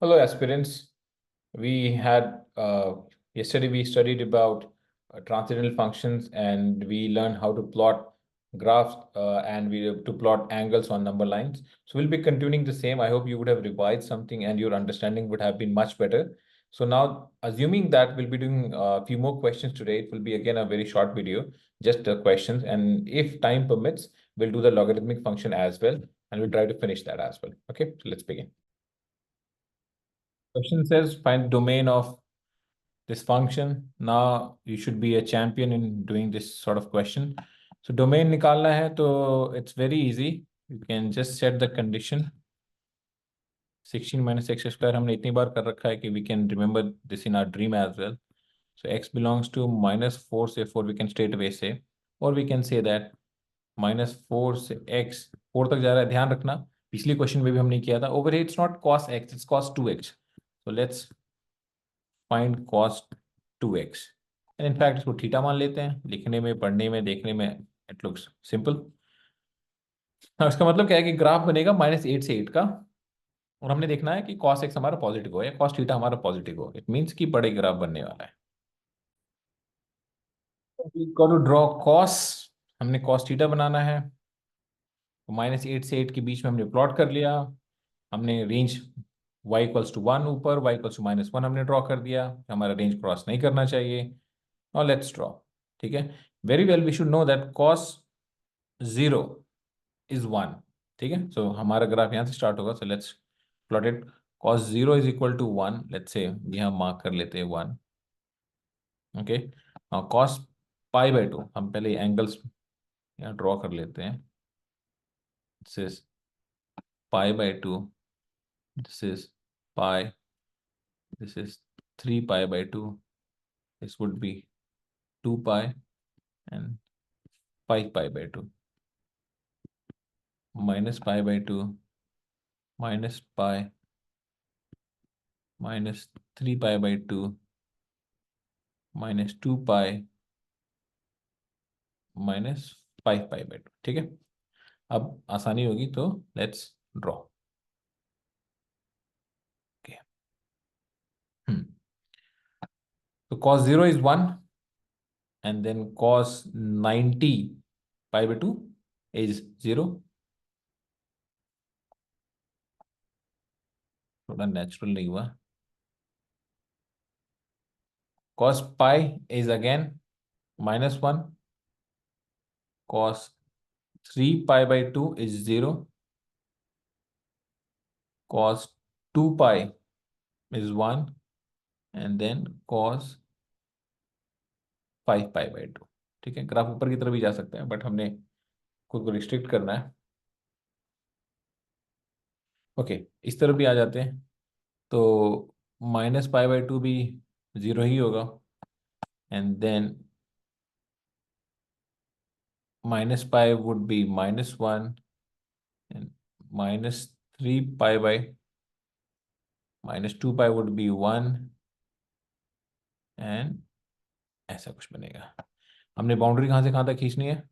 Hello, aspirants. We had yesterday we studied about transcendental functions and we learned how to plot graphs and we to plot angles on number lines. So we'll be continuing the same. I hope you would have revised something and your understanding would have been much better. So now, assuming that we'll be doing a few more questions today, it will be again a very short video, just questions. And if time permits, we'll do the logarithmic function as well, and we'll try to finish that as well. Okay, so let's begin. Question says find domain of this function. Now you should be a champion in doing this sort of question. So domain निकालना है तो it's very easy. You can just set the condition. 16 minus x square हमने इतनी बार कर रखा है कि we can remember this in our dream as well. So x belongs to minus 4 से 4 we can straight away say, or we can say that minus 4 से x 4 तक जा रहा है. ध्यान रखना पिछली क्वेश्चन में भी हमने किया था. Over here it's not cos x, it's cos 2x. So let's find cos 2x. And in fact इसको थीटा मान लेते हैं. लिखने में, पढ़ने में, देखने में it looks simple. हाँ, इसका मतलब क्या है कि ग्राफ बनेगा -8 से 8 का, और हमने देखना है कि cos x हमारा पॉजिटिव हो या cos थीटा हमारा पॉजिटिव हो. इट मीन्स कि बड़े ग्राफ बनने वाला है. टू ड्रॉ cos, हमने cos थीटा बनाना है. -8 से 8 के बीच में हमने प्लॉट कर लिया. हमने रेंज y इक्वल्स टू 1 ऊपर, y इक्वल्स टू -1 हमने ड्रॉ कर दिया. हमारा रेंज क्रॉस नहीं करना चाहिए. और लेट्स ड्रॉ. ठीक है, very well we should know that cos 0 is 1. ठीक है, सो हमारा ग्राफ यहाँ से स्टार्ट होगा. So let's plot it. cos 0 is equal to 1. Let's say यहाँ मार्क कर लेते हैं 1. ओके, cos π/2 हम पहले एंगल्स यहाँ ड्रॉ कर लेते हैं. This is π/2, this is pi, this is 3 π/2, this would be 2 pi and 5 π/2, minus π/2 minus pi minus 3 π/2 minus 2 pi minus 5 π/2. ठीक है, अब आसानी होगी तो let's draw. So cos 0 is 1 and then cos 90 π/2 is 0. थोड़ा नेचुरल नहीं हुआ. Cos pi is again -1. Cos 3 π/2 is 0. Cos 2 pi is 1 and then cos 5 π/2. ठीक है, ग्राफ ऊपर की तरफ भी जा सकता है बट हमने खुद को रिस्ट्रिक्ट करना है. ओके, इस तरफ भी आ जाते हैं तो -π/2 भी 0 ही होगा. And then -π would be -1 and -3 -2 pi would be 1 and ऐसा कुछ बनेगा. हमने बाउंड्री कहाँ से कहाँ तक खींचनी है?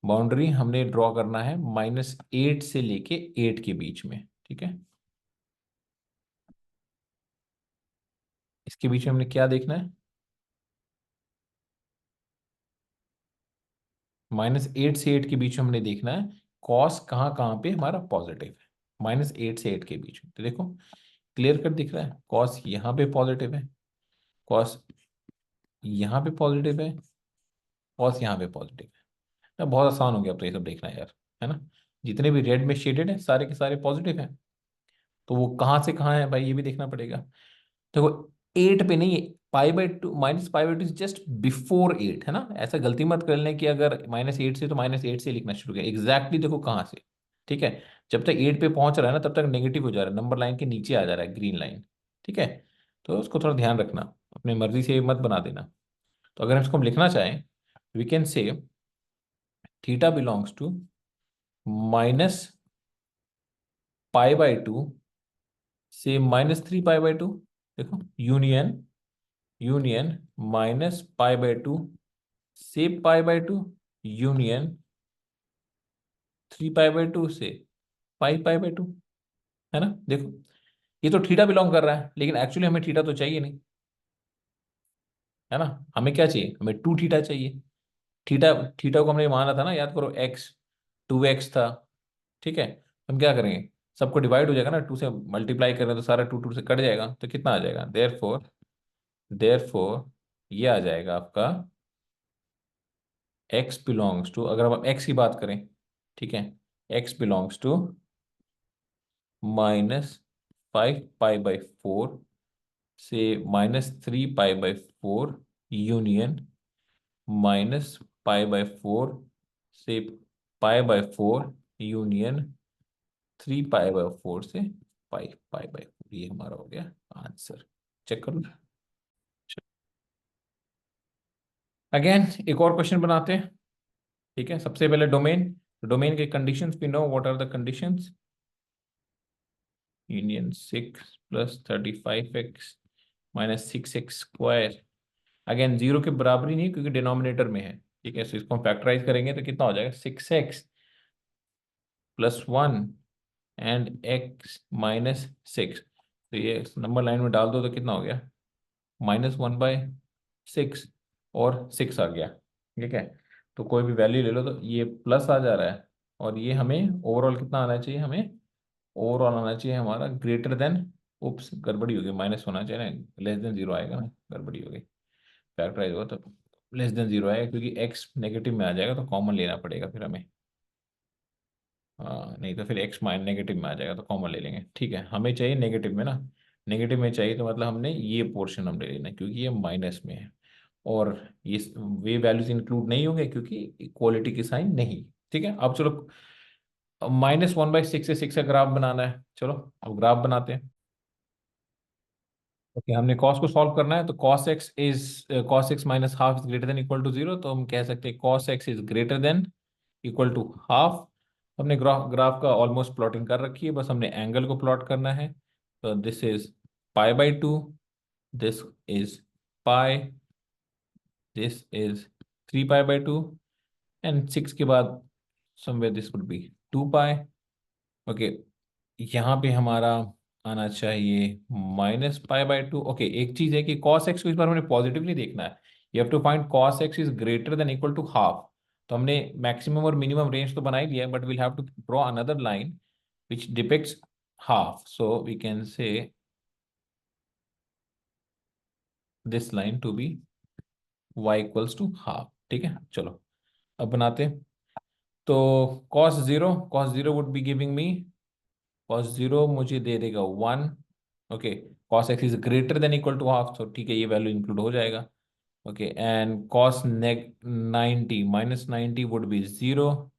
बाउंड्री हमने ड्रॉ करना है -8 से लेके 8 के बीच में. ठीक है, इसके बीच में हमने क्या देखना है? -8 से 8 के बीच में हमने देखना है कॉस कहाँ कहाँ पे हमारा पॉजिटिव है. -8 से 8 के बीच में तो देखो क्लियर कट दिख रहा है. कॉस यहाँ पे पॉजिटिव है, कॉस यहाँ पे पॉजिटिव है, कॉस यहाँ पे पॉजिटिव है. ना बहुत आसान हो गया अब तो ये सब देखना है यार, है ना. जितने भी रेड में शेडेड है सारे के सारे पॉजिटिव हैं. तो वो कहाँ से कहाँ है भाई ये भी देखना पड़ेगा. देखो 8 पे नहीं है, π/2 -π/2 इज जस्ट बिफोर 8, है ना. ऐसा गलती मत कर लें कि अगर -8 से तो -8 से लिखना शुरू किया. एग्जैक्टली देखो कहाँ से. ठीक है, जब तक 8 पे पहुंच रहा है ना तब तक नेगेटिव हो जा रहा है, नंबर लाइन के नीचे आ जा रहा है ग्रीन लाइन. ठीक है, तो उसको थोड़ा ध्यान रखना, अपनी मर्जी से मत बना देना. तो अगर इसको हम लिखना चाहें we can say theta belongs to -π/2 से -3 π/2. देखो यूनियन -π/2 से π/2 यूनियन 3 π/2 से 5 π/2, है ना. देखो ये तो थीटा बिलोंग कर रहा है, लेकिन एक्चुअली हमें थीटा तो चाहिए नहीं, है ना। हमें क्या चाहिए, हमें टू थीटा चाहिए। थीटा, थीटा को हमने माना था ना, याद करो, एक्स, 2x था, ठीक है। हम क्या करेंगे, सबको डिवाइड हो जाएगा ना, टू से मल्टीप्लाई करें तो सारा टू टू से कट जाएगा, तो कितना आ जाएगा, देयर फोर ये आ जाएगा आपका x बिलोंग्स टू, अगर हम x की बात करें, ठीक है, x बिलोंग्स टू -5 पाई/4 से -3 पाई/4 यूनियन -पाई/4 से पाई/4 यूनियन 3 पाई/4 से पाई/4। ये हमारा हो गया आंसर। चेक कर लो। अगेन एक और क्वेश्चन बनाते हैं, ठीक है। सबसे पहले डोमेन, डोमेन के conditions we know, what are the conditions, union 6 + 35x -6x²। अगेन जीरो के बराबर ही नहीं क्योंकि डिनोमिनेटर में है, ठीक है। सो इसको हम फैक्टराइज करेंगे तो कितना हो जाएगा, 6x + 1 एंड x - 6। तो ये नंबर लाइन में डाल दो तो कितना हो गया, -1/6 और 6 आ गया, ठीक है। तो कोई भी वैल्यू ले लो तो ये प्लस आ जा रहा है, और ये हमें ओवरऑल कितना आना चाहिए, हमें ओवरऑल आना चाहिए हमारा ग्रेटर देन, उप्स गड़बड़ी हो गई, माइनस होना चाहिए ना, लेस देन जीरो आएगा ना, गड़बड़ी हो गई, फैक्टराइज होगा तो लेस देन जीरो आएगा, क्योंकि एक्स नेगेटिव में आ जाएगा तो कॉमन लेना पड़ेगा फिर हमें। हाँ, नहीं तो फिर एक्स माइन नेगेटिव में आ जाएगा तो कॉमन ले लेंगे, ठीक है। हमें चाहिए नेगेटिव में ना, नेगेटिव में चाहिए तो मतलब हमने ये पोर्शन हम ले लेना है, क्योंकि ये माइनस में है, और ये वे वैल्यूज इंक्लूड नहीं होंगे क्योंकि इक्वालिटी की साइन नहीं, ठीक है। अब चलो, -1/6 से 6 का ग्राफ बनाना है, चलो अब ग्राफ बनाते हैं। ओके, हमने कॉस को सॉल्व करना है, तो cos x -1/2 is greater than equal to 0, तो हम कह सकते हैं cos x is greater than equal to half. हमने ग्राफ ग्राफ का ऑलमोस्ट प्लॉटिंग कर रखी है, बस हमने एंगल को प्लॉट करना है। तो this is pi, this is pi, this is 3 pi, and 6 के बाद somewhere this would be 2 pi. Okay, यहाँ पे हमारा आना चाहिए -पाई/2। ओके, एक चीज है कि cos x को इस बार हमने पॉजिटिव नहीं देखना है, you have to find cos x is greater than equal to half. तो हमने मैक्सिमम और मिनिमम रेंज तो बना ही लिया है, but we'll have to draw another line which depicts half, so we can say this line to be y equals to half, ठीक है। चलो अब बनाते हैं। तो cos 0 would be giving me, cos 0 मुझे दे देगा 1। Okay, cos x is greater than equal to half, तो ठीक है, ये वैल्यू इंक्लूड हो जाएगा। Okay, and cos neg 90 -90 would be 0,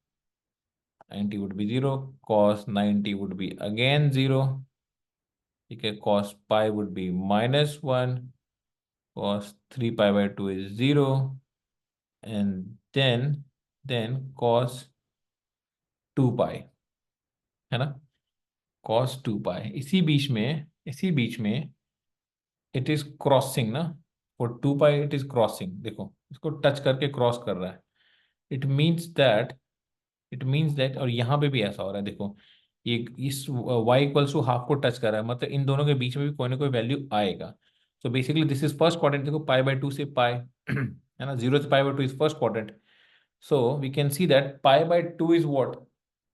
90 would be 0, cos 90 would be again 0, ठीक है। cos pi would be -1, cos 3 pi is 0, and then cos 2 pi, है ना, cos 2 पाई। इसी बीच में इट इज क्रॉसिंग ना, for 2 pi it is crossing, देखो इसको टच करके क्रॉस कर रहा है। इट मीन्स दैट, और यहाँ पे भी ऐसा हो रहा है, देखो ये इस y इक्वल्स टू हाफ को टच कर रहा है, मतलब इन दोनों के बीच में भी कोई ना कोई वैल्यू आएगा। So basically this is first quadrant, देखो पाई/2 से पाई है ना, 0 से pi is first quadrant. So we can see that pi is what,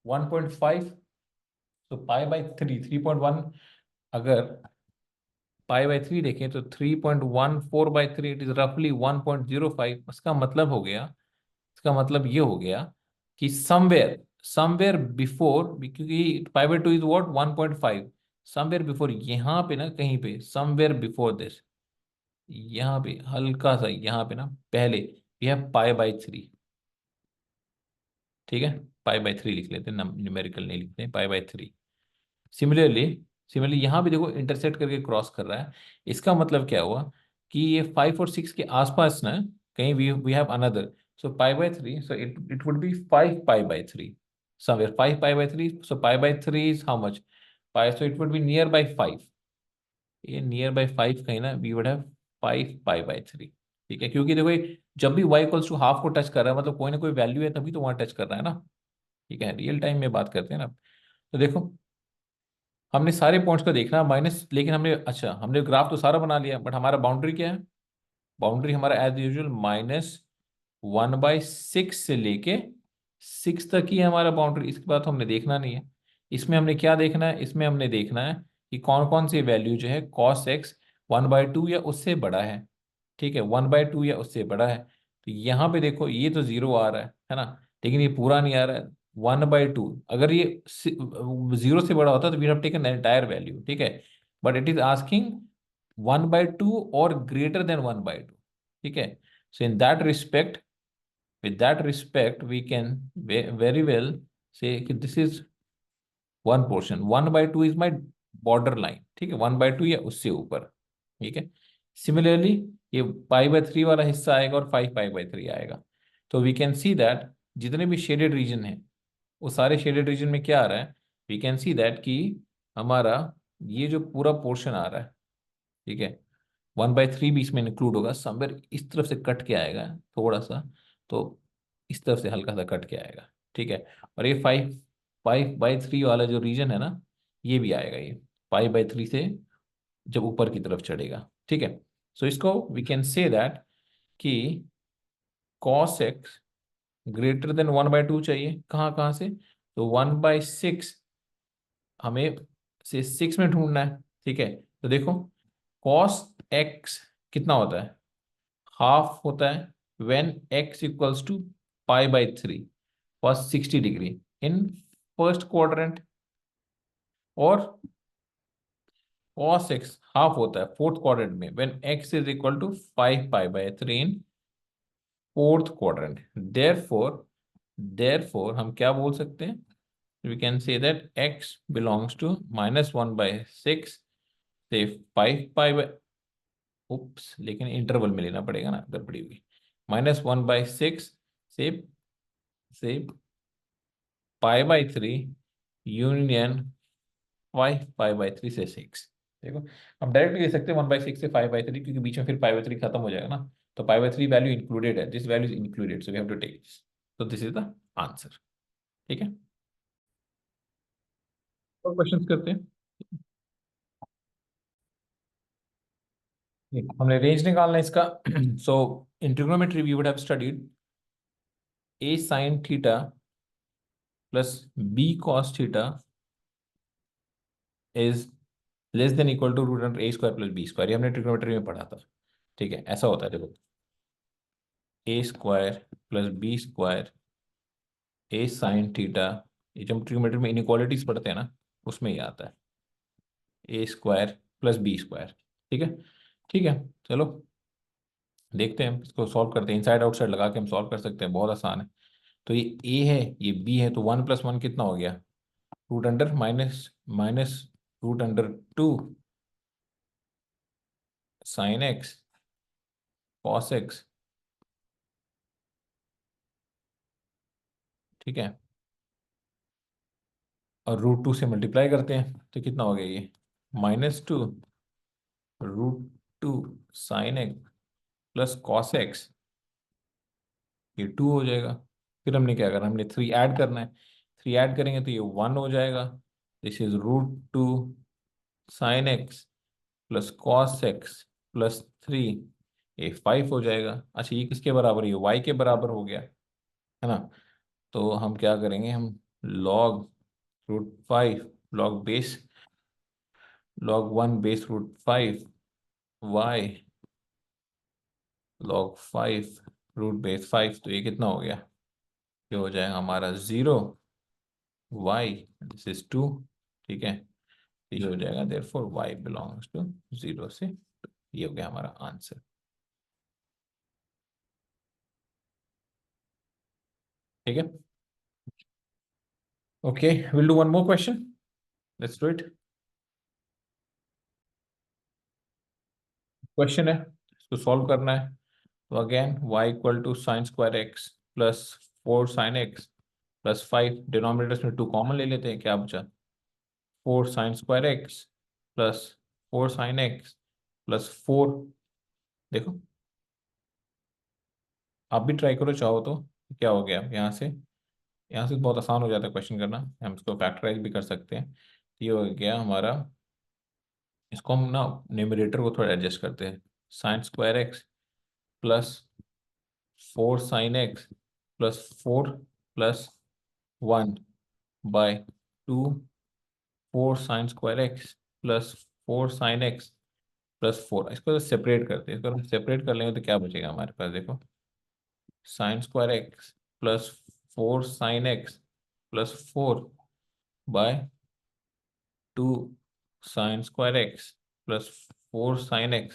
1.5। तो पाई/3 3.1, अगर पाई/3 देखें तो 3.14/3, इट इज रफली 1.05। इसका मतलब हो गया, इसका मतलब ये हो गया कि समवेयर समवेयर बिफोर, क्योंकि पाई/2 इज व्हाट 1.5, समवेयर बिफोर, यहाँ पे ना कहीं पे, समवेयर बिफोर दिस, यहाँ पे हल्का सा यहाँ पे ना पहले, यह पाई/3, ठीक है। पाई/3 लिख लेते हैं, न्यूमेरिकल नहीं लिखते हैं, पाई/3। सिमिलरली, यहाँ भी देखो इंटरसेक्ट करके क्रॉस कर रहा है। इसका मतलब क्या हुआ कि ये 5 और 6 के आसपास ना कहीं we have another, so pi, so it would be 5 pi, somewhere 5 pi, so pi is how much, pi, so it would be near by 5, ये नियर बाय 5 कहीं ना, वी वुड हैव 5 पाई/3, ठीक है। क्योंकि देखो ये जब भी y इक्वल्स टू हाफ को टच कर रहा है, मतलब कोई ना कोई वैल्यू है तभी तो वहां टच कर रहा है ना, ठीक है। रियल टाइम में बात करते हैं ना, तो देखो हमने सारे पॉइंट्स को देखना माइनस, लेकिन हमने अच्छा हमने ग्राफ तो सारा बना लिया, बट हमारा बाउंड्री क्या है? बाउंड्री हमारा एज यूजुअल -1/6 से लेके 6 तक ही है हमारा बाउंड्री। इसके बाद तो हमने देखना नहीं है। इसमें हमने क्या देखना है? इसमें हमने देखना है कि कौन कौन सी वैल्यू जो है cos x 1/2 या उससे बड़ा है। ठीक है, 1/2 या उससे बड़ा है। तो यहाँ पे देखो ये तो जीरो आ रहा है ना, लेकिन ये पूरा नहीं आ रहा है। 1/2 अगर ये जीरो से बड़ा होता तो we have taken entire value, ठीक है, बट इट इज आस्किंग 1/2 और ग्रेटर देन 1/2। ठीक है, so in that respect, with that respect we can very well say कि this is one portion, 1/2 is my border line। ठीक है, 1/2 या उससे ऊपर। ठीक है, सिमिलरली ये π/3 वाला हिस्सा आएगा और 5π/3 आएगा। तो वी कैन सी दैट जितने भी शेडेड रीजन है वो सारे शेडेड रीजन में क्या आ रहा है? वी कैन सी दैट कि हमारा ये जो पूरा पोर्शन आ रहा है, ठीक है, 1/3 भी इसमें इंक्लूड होगा, समवेयर इस तरफ से कट के आएगा थोड़ा सा, तो इस तरफ से हल्का सा कट के आएगा। ठीक है, और ये 5/3 वाला जो रीजन है ना, ये भी आएगा, ये 5/3 से जब ऊपर की तरफ चढ़ेगा। ठीक है, सो इसको वी कैन से दैट कि cos x ग्रेटर देन 1/2 चाहिए। कहाँ कहाँ से? तो 1/6 हमें से 6 में ढूंढना है। ठीक है, तो देखो cos x कितना होता है? हाफ होता है when x equals to π/3 for 60 degree in first quadrant, और cos x हाफ होता है फोर्थ क्वाड्रेंट में when x is equal to 5π/3 in fourth quadrant. Therefore हम क्या बोल सकते हैं? we can say that x belongs to -1/6 से 5π, उप्स, लेकिन इंटरवल में लेना पड़ेगा ना, गड़बड़ी हुई। -1/6 से π/3 यूनियन 5π/3 से 6। देखो, हम डायरेक्टली ले सकते हैं 1/6 से 5/3, क्योंकि बीच में फिर π/3 खत्म हो जाएगा ना, तो π/3 वैल्यू इंक्लूडेड है, this value is included, so we have to take this. तो दिस इज द आंसर। ठीक है, और क्वेश्चंस करते हैं। हमने रेंज निकालना है इसका। So in trigonometry we would have studied a sin theta plus b cos theta is less than equal to √a² plus b²। ये हमने ट्रिग्नोमेट्री में पढ़ा था। ठीक है, ऐसा होता है, देखो a² plus b² a sin theta, ये जब ट्रिग्नोमेट्री में इनइक्वालिटीज पढ़ते हैं ना, उसमें ही आता है a² प्लस b²। ठीक है, ठीक है, चलो देखते हैं इसको, सॉल्व करते हैं। इनसाइड आउटसाइड लगा के हम सॉल्व कर सकते हैं, बहुत आसान है। तो ये a है, ये b है, तो 1+1 कितना हो गया? Root under minus minus √2 sine x cos x. ठीक है, और √2 से मल्टीप्लाई करते हैं तो कितना हो गया ये? -2 √2 sine x plus cos x, ये 2 हो जाएगा। फिर हमने क्या करना? हमने 3 ऐड करना है। 3 ऐड करेंगे तो ये 1 हो जाएगा। This is √2 sine x plus cos x plus 3, ये 5 हो जाएगा। अच्छा, ये किसके बराबर? ये y के बराबर हो गया, है ना। तो हम क्या करेंगे? हम log √5 log 1 base √5 y log 5 √5, तो ये कितना हो गया? ये हो जाएगा हमारा 0 y, दिस इज 2। ठीक है, तो ये हो जाएगा देयरफॉर y बिलोंग्स टू 0 से 2। ये हो गया हमारा आंसर। ठीक है, okay, will do one more question, let's do it. Question है, इसको सॉल्व करना है। तो again y equal to sin² x plus 4 sin x plus 5, denominators में 2 कॉमन ले लेते हैं, क्या बचा? 4 sin² x plus 4 sin x plus 4। देखो, आप भी ट्राई करो चाहो तो। क्या हो गया यहाँ से? यहाँ से बहुत आसान हो जाता है क्वेश्चन करना, हम इसको फैक्टराइज भी कर सकते हैं। ये हो गया हमारा। इसको हम ना न्यूमरेटर को थोड़ा एडजस्ट करते हैं। Sine square x plus 4 sin x plus 4 + 1 by 2 4 sin² x plus 4 sin x + 4। इसको सेपरेट करते हैं। इसको हम सेपरेट कर लेंगे तो क्या बचेगा हमारे पास, देखो sin² x plus 4 sin x + 4 by 2 sin² x plus 4 sin x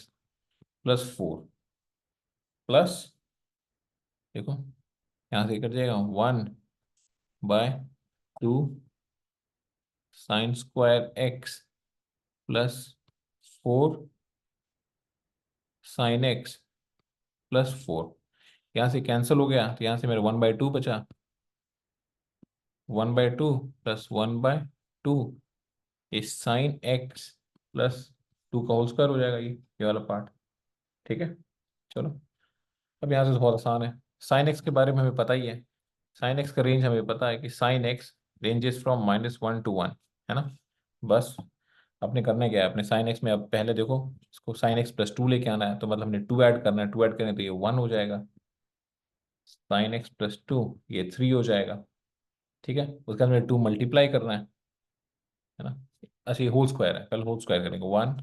+ 4 plus, देखो यहाँ से कट जाएगा 1/2 sin² x plus 4 sin x + 4। यहाँ से कैंसिल हो गया तो यहाँ से मेरे 1/2 बचा। 1/2 प्लस 1/2 इस sin x + 2 का होल स्क्वायर हो जाएगा ये वाला पार्ट। ठीक है, चलो अब यहाँ से तो बहुत आसान है। साइन एक्स के बारे में हमें पता ही है। साइन एक्स का रेंज हमें पता है कि sine x ranges from -1 to 1, है ना। बस अपने करने क्या है, अपने साइन एक्स में अब पहले देखो इसको साइन एक्स + 2 लेके आना है, तो मतलब हमने 2 ऐड करना है। 2 ऐड करें तो ये 1 हो जाएगा। साइन एक्स + 2 ये 3 हो जाएगा। ठीक है, उसका हमने 2 मल्टीप्लाई करना है ना। अच्छा ये होल स्क्वायर है, कल होल स्क्वायर करेंगे। 1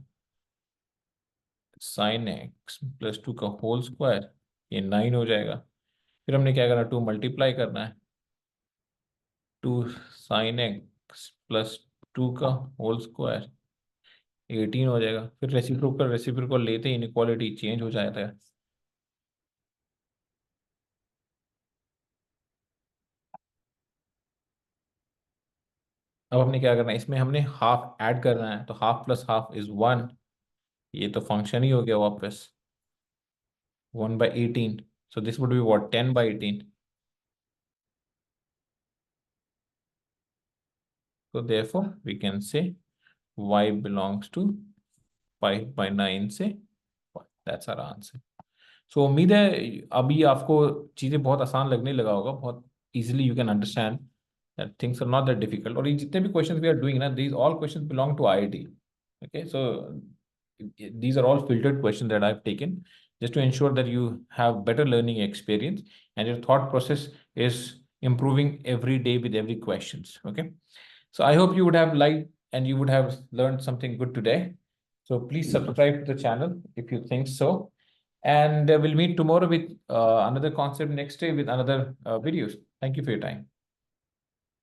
sin x + 2 का होल स्क्वायर ये 9 हो जाएगा। फिर हमने क्या करना है, 2 मल्टीप्लाई करना है। 2 sin x + 2 का होल स्क्वायर 18 हो जाएगा। फिर रेसिप्रोकल रेसिप्रोकल लेते ही इनइक्वालिटी चेंज हो जाता है। अब हमने क्या करना है, इसमें हमने हाफ ऐड करना है, तो हाफ + हाफ इज 1। ये तो फंक्शन ही हो गया वापस 1/18। So this would be what 10/18। So therefore we can say y belongs to 5/9 से 1। That's our answer. So उम्मीद है अभी आपको चीज़ें बहुत आसान लगने लगा होगा। बहुत easily you can understand that things are not that difficult। और ये जितने भी questions we are doing ना, these all questions belong to IIT। Okay, so these are all filtered questions that I've taken just to ensure that you have better learning experience and your thought process is improving every day with every questions. Okay, so I hope you would have liked and you would have learned something good today. So please subscribe to the channel if you think so. And we'll meet tomorrow with another concept next day with another videos. Thank you for your time.